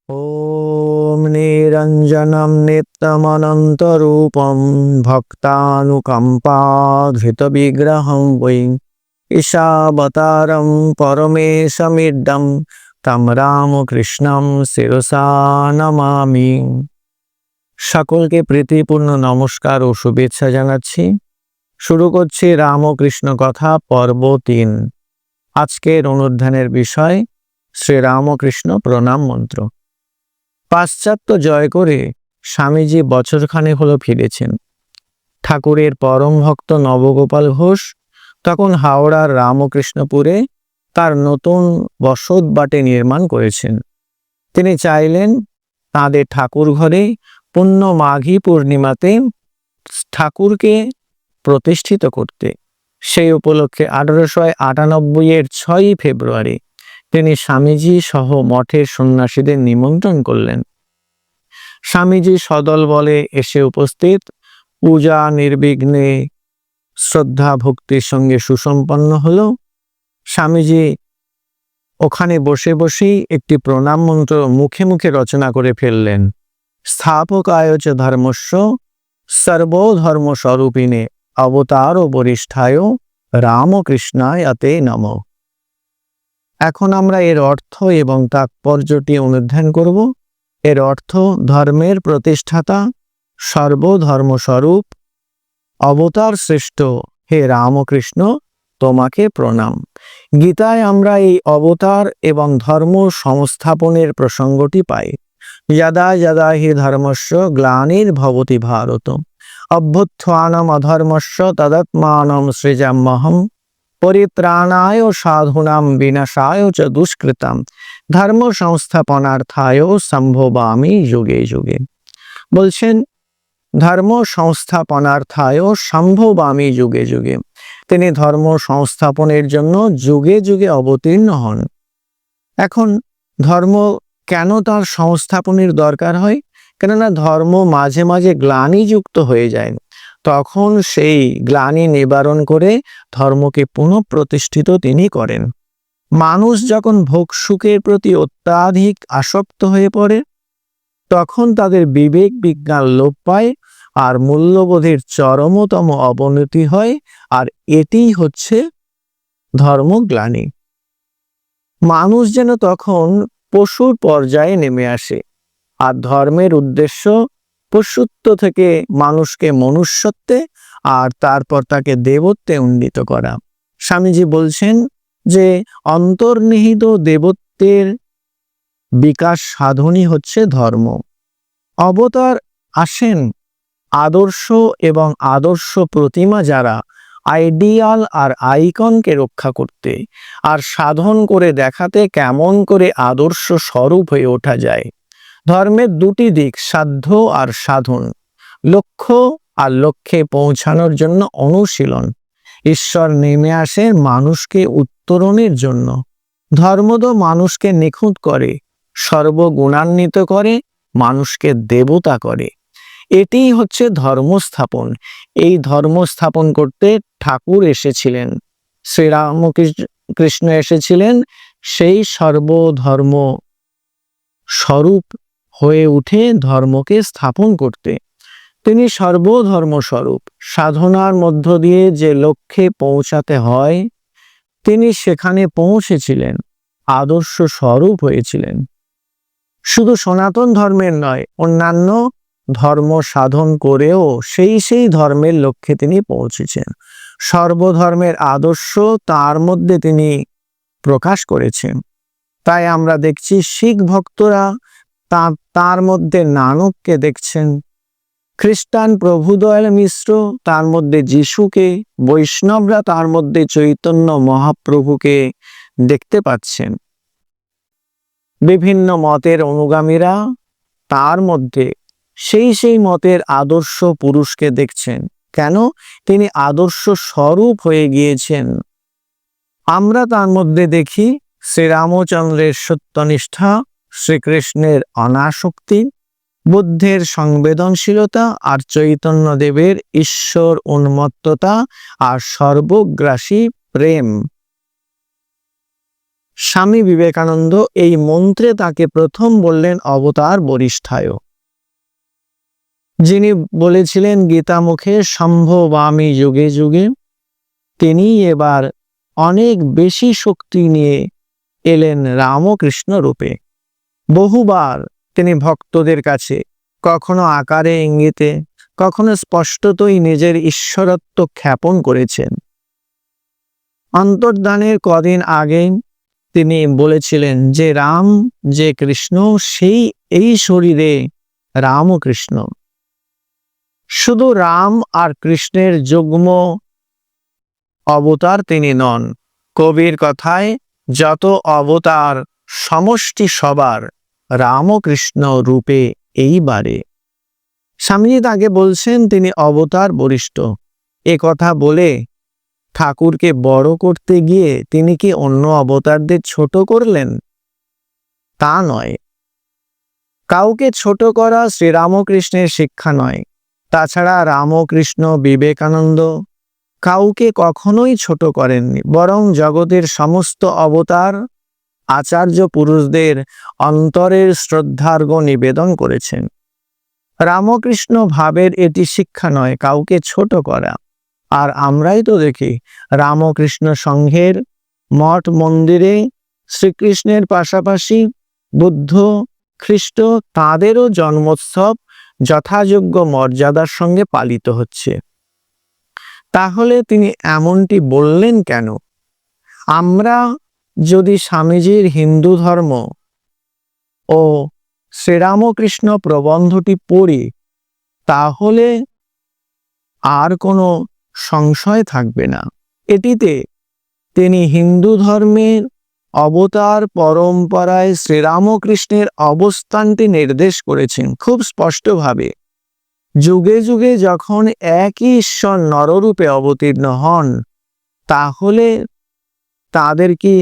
ॐ निरञ्जनं नित्यमनन्तरूपं भक्तानुकम्पाधृतविग्रहं वै ईशावतारं परमेशमिड्डं तं রামকৃষ্ণं শিরসা নমামি। সকলকে প্রীতিপূর্ণ নমস্কার ও শুভেচ্ছা জানাচ্ছি। শুরু করছি রামকৃষ্ণ কথা পর্ব ৩। আজকের অনুধ্যানের বিষয় শ্রীরামকৃষ্ণ প্রণাম মন্ত্র। পাশ্চাত্য জয় করে স্বামীজি বছরখানেক হলো ফিরেছেন। ঠাকুরের পরম ভক্ত নবগোপাল ঘোষ তখন হাওড়ার রামকৃষ্ণপুরে তার নতুন বসত বাটে নির্মাণ করেছেন। তিনি চাইলেন তাঁদের ঠাকুর ঘরে পুণ্য মাঘী পূর্ণিমাতে ঠাকুরকে প্রতিষ্ঠিত করতে। সেই উপলক্ষে 1898-এর 6ই ফেব্রুয়ারি তিনি স্বামীজি সহ মঠের সন্ন্যাসীদের নিমন্ত্রণ করলেন। স্বামীজি সদল বলে এসে উপস্থিত। পূজা নির্বিঘ্নে শ্রদ্ধা ভক্তির সঙ্গে সুসম্পন্ন হলো। স্বামীজি ওখানে বসে বসেই একটি প্রণাম মন্ত্র মুখে মুখে রচনা করে ফেললেন। স্থাপকায় চ ধর্মস্য সর্বধর্ম স্বরূপিণে অবতার বরিষ্ঠায় রামকৃষ্ণায় তে নমঃ। এখন আমরা এর অর্থ এবং তাৎপর্যটি অনুধ্যান করব। এর অর্থ: ধর্মের প্রতিষ্ঠাতা, সর্বধর্মস্বরূপ, অবতার শ্রেষ্ঠ হে রামকৃষ্ণ, তোমাকে প্রণাম। গীতায় আমরা এই অবতার এবং ধর্ম সংস্থাপনের প্রসঙ্গটি পাই। যদা যদা হি ধর্মস্য গ্লানির্ভবতি ভারত অভ্যুত্থানম অধর্মস্য তদাত্মানম সৃজাম্যহম পরিত্রাণায় সাধুনাম বিনাশায় চ দুষ্কৃতাম ধর্ম সংস্থাপনার্থায় সম্ভবামি যুগে যুগে। বলছেন ধর্ম সংস্থাপনার্থায় সম্ভবামি যুগে যুগে। তিনি ধর্ম সংস্থাপনের জন্য যুগে যুগে অবতীর্ণ হন। এখন ধর্ম কেন তার সংস্থাপনের দরকার হয়? কেননা ধর্ম মাঝে মাঝে গ্লানিযুক্ত হয়ে যায়। তখন সেই গ্লানি নিবারণ করে ধর্মকে পুনঃপ্রতিষ্ঠিত তিনি করেন। মানুষ যখন ভোগ সুখের প্রতি অত্যাধিক আসক্ত হয়ে পড়ে, তখন তাদের বিবেক বিজ্ঞান লোপ পায় আর মূল্যবোধের চরমতম অবনতি হয়। আর এটিই হচ্ছে ধর্মগ্লানি। মানুষ যেন তখন পশুর পর্যায়ে নেমে আসে। আর ধর্মের উদ্দেশ্য পশুত্ব থেকে মানুষকে মনুষ্যত্বে আর তারপর তাকে দেবত্বে উন্নীত করা। স্বামীজি বলছেন যে অন্তর্নিহিত দেবত্বের বিকাশ সাধনই হচ্ছে ধর্ম। অবতার আসেন আদর্শ এবং আদর্শ প্রতিমা যারা আইডিয়াল আর আইকনকে রক্ষা করতে, আর সাধন করে দেখাতে কেমন করে আদর্শ স্বরূপ হয়ে ওঠা যায়। ধর্মের দুটি দিক, সাধ্য আর সাধন, লক্ষ্য আর লক্ষ্যে পৌঁছানোর জন্য অনুশীলন। ঈশ্বর নেমে আসে মানুষকে উত্তরণের জন্য। ধর্ম তো মানুষকে নিখুঁত করে, সর্বগুণান্বিত করে, মানুষকে দেবতা করে। এটিই হচ্ছে ধর্মস্থাপন। এই ধর্ম স্থাপন করতে ঠাকুর এসেছিলেন, শ্রীরামকৃষ্ণ এসেছিলেন সেই সর্বধর্ম স্বরূপ হয়ে উঠে ধর্মকে স্থাপন করতে। তিনি সর্বধর্ম স্বরূপ। সাধনার মধ্য দিয়ে যে লক্ষ্যে পৌঁছাতে হয় তিনি সেখানে পৌঁছেছিলেন, আদর্শ স্বরূপ হয়েছিলেন। শুধু সনাতন ধর্মের নয়, অন্যান্য ধর্ম সাধন করেও সেই ধর্মের লক্ষ্যে তিনি পৌঁছেছেন। সর্বধর্মের আদর্শ তার মধ্যে তিনি প্রকাশ করেছেন। তাই আমরা দেখছি শিখ ভক্তরা তার মধ্যে নানককে দেখছেন, খ্রিস্টান প্রভুদয়াল মিশ্র তার মধ্যে যিশুকে, বৈষ্ণবরা তার মধ্যে চৈতন্য মহাপ্রভুকে দেখতে পাচ্ছেন। বিভিন্ন মতের অনুগামীরা তার মধ্যে সেই মতের আদর্শ পুরুষকে দেখছেন। কেন? তিনি আদর্শ স্বরূপ হয়ে গিয়েছেন। আমরা তার মধ্যে দেখি শ্রীরামচন্দ্রের সত্যনিষ্ঠা, শ্রীকৃষ্ণের অনাসক্তি, বুদ্ধের সংবেদনশীলতা আর চৈতন্যদেবের ঈশ্বর উন্মত্ততা আর সর্বগ্রাসী প্রেম। স্বামী বিবেকানন্দ এই মন্ত্রে তাকে প্রথম বললেন অবতার বরিষ্ঠায়, যিনি বলেছিলেন গীতা মুখে সম্ভবামি যুগে যুগে। তিনি এবার অনেক বেশি শক্তি নিয়ে এলেন রামকৃষ্ণ রূপে। বহুবার তিনি ভক্তদের কাছে কখনো আকারে ইঙ্গিতে, কখনো স্পষ্টতই নিজের ঈশ্বরত্ব খ্যাপন করেছেন। অন্তর্ধানের কদিন আগে তিনি বলেছিলেন যে রাম যে কৃষ্ণ, সেই এই শরীরে রামকৃষ্ণ। শুধু রাম আর কৃষ্ণের যুগ্ম অবতার তিনি নন। কবির কথায় যত অবতার সমষ্টি সবার রামকৃষ্ণ রূপে এইবারে। স্বামীজি তাকে বলছেন তিনি অবতার বরিষ্ঠ। এ কথা বলে ঠাকুরকে বড় করতে গিয়ে তিনি কি অন্য অবতারদের ছোট করলেন? তা নয়। কাউকে ছোট করা শ্রীরামকৃষ্ণের শিক্ষা নয়। তাছাড়া রামকৃষ্ণ, বিবেকানন্দ কাউকে কখনোই ছোট করেননি, বরং জগতের সমস্ত অবতার আচার্য পুরুষদের অন্তরের শ্রদ্ধার্ঘ্য নিবেদন করেছেন। রামকৃষ্ণ ভাবের এটি শিক্ষা নয় কাউকে ছোট করা। আর আমরাই তো দেখি রামকৃষ্ণ সংঘের মঠ মন্দিরে শ্রীকৃষ্ণের পাশাপাশি বুদ্ধ, খ্রিস্ট তাঁদেরও জন্মোৎসব যথাযোগ্য মর্যাদার সঙ্গে পালিত হচ্ছে। তাহলে তিনি এমনটি বললেন কেন? আমরা যদি স্বামীজির হিন্দু ধর্ম ও শ্রীরামকৃষ্ণ প্রবন্ধটি পড়ি, তাহলে আর কোনো সংশয় থাকবে না। এটিতে তিনি হিন্দু ধর্মের অবতার পরম্পরায় শ্রীরামকৃষ্ণের অবস্থানটি নির্দেশ করেছেন খুব স্পষ্টভাবে। যুগে যুগে যখন একই ঈশ্বর নররূপে অবতীর্ণ হন, তাহলে তাদের কি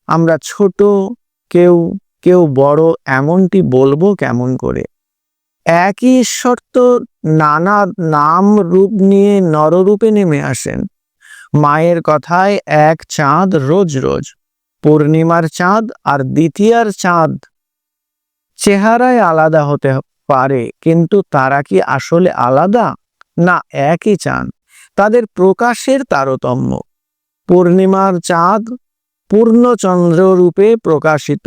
আমরা ছোট, কেউ কেউ বড় এমনটি বলবো কেমন করে? একই ঈশ্বর তো নানা নাম রূপ নিয়ে নররূপে নেমে আসেন। মায়ের কথায় এক চাঁদ রোজ রোজ, পূর্ণিমার চাঁদ আর দ্বিতীয়ার চাঁদ চেহারায় আলাদা হতে পারে, কিন্তু তারা কি আসলে আলাদা? না, একই চাঁদ, তাদের প্রকাশের তারতম্য। পূর্ণিমার চাঁদ পূর্ণচন্দ্র রূপে প্রকাশিত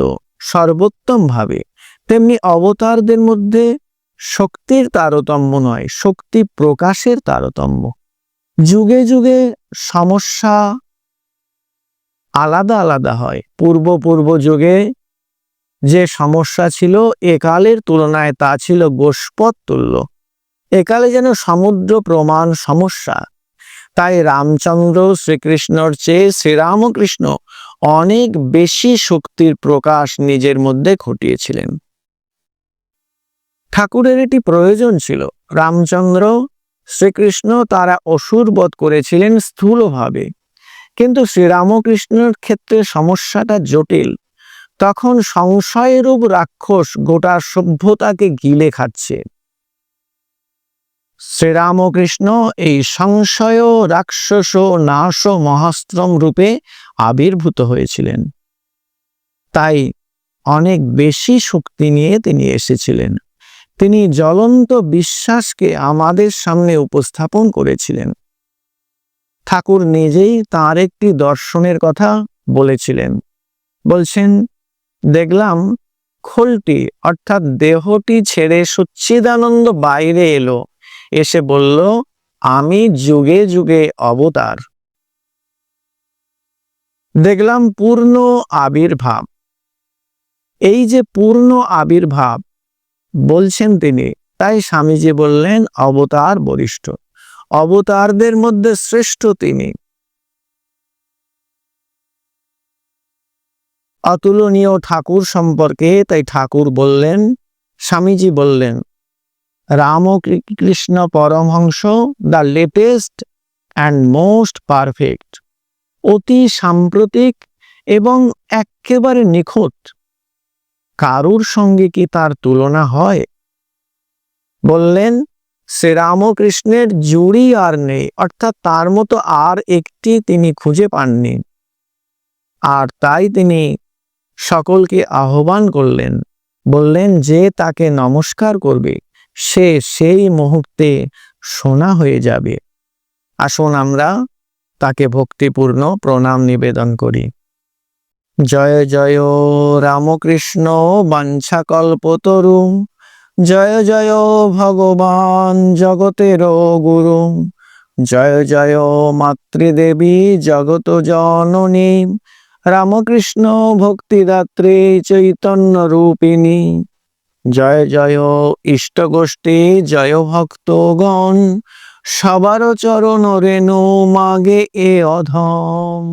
সর্বোত্তম ভাবে, তেমনি অবতারদের মধ্যে শক্তির তারতম্য নয়, শক্তি প্রকাশের তারতম্য। যুগে যুগে সমস্যা আলাদা আলাদা হয়। পূর্ব যুগে যে সমস্যা ছিল, একালের তুলনায় তা ছিল গোষ্পদ তুল্য। একালে যেন সমুদ্র প্রমাণ সমস্যা। তাই রামচন্দ্র শ্রীকৃষ্ণর চেয়ে শ্রীরামকৃষ্ণ অনেক বেশি শক্তির প্রকাশ নিজের মধ্যে ঘটিয়েছিলেন। ঠাকুরের এটি প্রয়োজন ছিল। রামচন্দ্র শ্রীকৃষ্ণ তারা অসুর বধ করেছিলেন স্থূলভাবে, কিন্তু শ্রীরামকৃষ্ণের ক্ষেত্রে সমস্যাটা জটিল। তখন সংশয়রূপ রাক্ষস গোটা সভ্যতাকে গিলে খাচ্ছে। শ্রীরামকৃষ্ণ এই সংশয় রাক্ষস নাশ মহাস্ত্রম রূপে আবির্ভূত হয়েছিলেন। তাই অনেক বেশি শক্তি নিয়ে তিনি এসেছিলেন। তিনি জ্বলন্ত বিশ্বাসকে আমাদের সামনে উপস্থাপন করেছিলেন। ঠাকুর নিজেই তাঁর একটি দর্শনের কথা বলেছিলেন। বলছেন, দেখলাম খোলটি অর্থাৎ দেহটি ছেড়ে সচ্চিদানন্দ বাইরে এলো, এসে বলল, আমি যুগে যুগে অবতার। দেখলাম পূর্ণ আবির্ভাব। এই যে পূর্ণ আবির্ভাব বলছেন তিনি, তাই স্বামীজি বললেন অবতার বরিষ্ঠ। অবতারদের মধ্যে শ্রেষ্ঠ তিনি। অতুলনীয় ঠাকুর সম্পর্কে তাই ঠাকুর বললেন, স্বামীজি বললেন, Ramakrishna Paramahamsa the latest and most perfect, অতি সাম্প্রতিক এবং একেবারে নিখুঁত। কারুর সঙ্গে কি তার তুলনা হয়? বললেন, শ্রীরামকৃষ্ণের জুড়ি আর নেই, অর্থাৎ তার মতো আর একটি তিনি খুঁজে পাননি। আর তাই তিনি সকলকে আহ্বান করলেন, বললেন যে তাকে নমস্কার করবে সে সেই মুহূর্তে সোনা হয়ে যাবে। আসুন আমরা তাকে ভক্তিপূর্ণ প্রণাম নিবেদন করি। জয় জয় রামকৃষ্ণ বাঞ্ছাকল্পতরু, জয় জয় ভগবান জগতের গুরু, জয় জয় মাতৃদেবী জগত জননী, রামকৃষ্ণ ভক্তিদাত্রী চৈতন্য রূপিণী, জয় জয় ইষ্টগোষ্ঠী জয় ভক্তগণ, সবার চরণ রেণু মাগে এ অধম।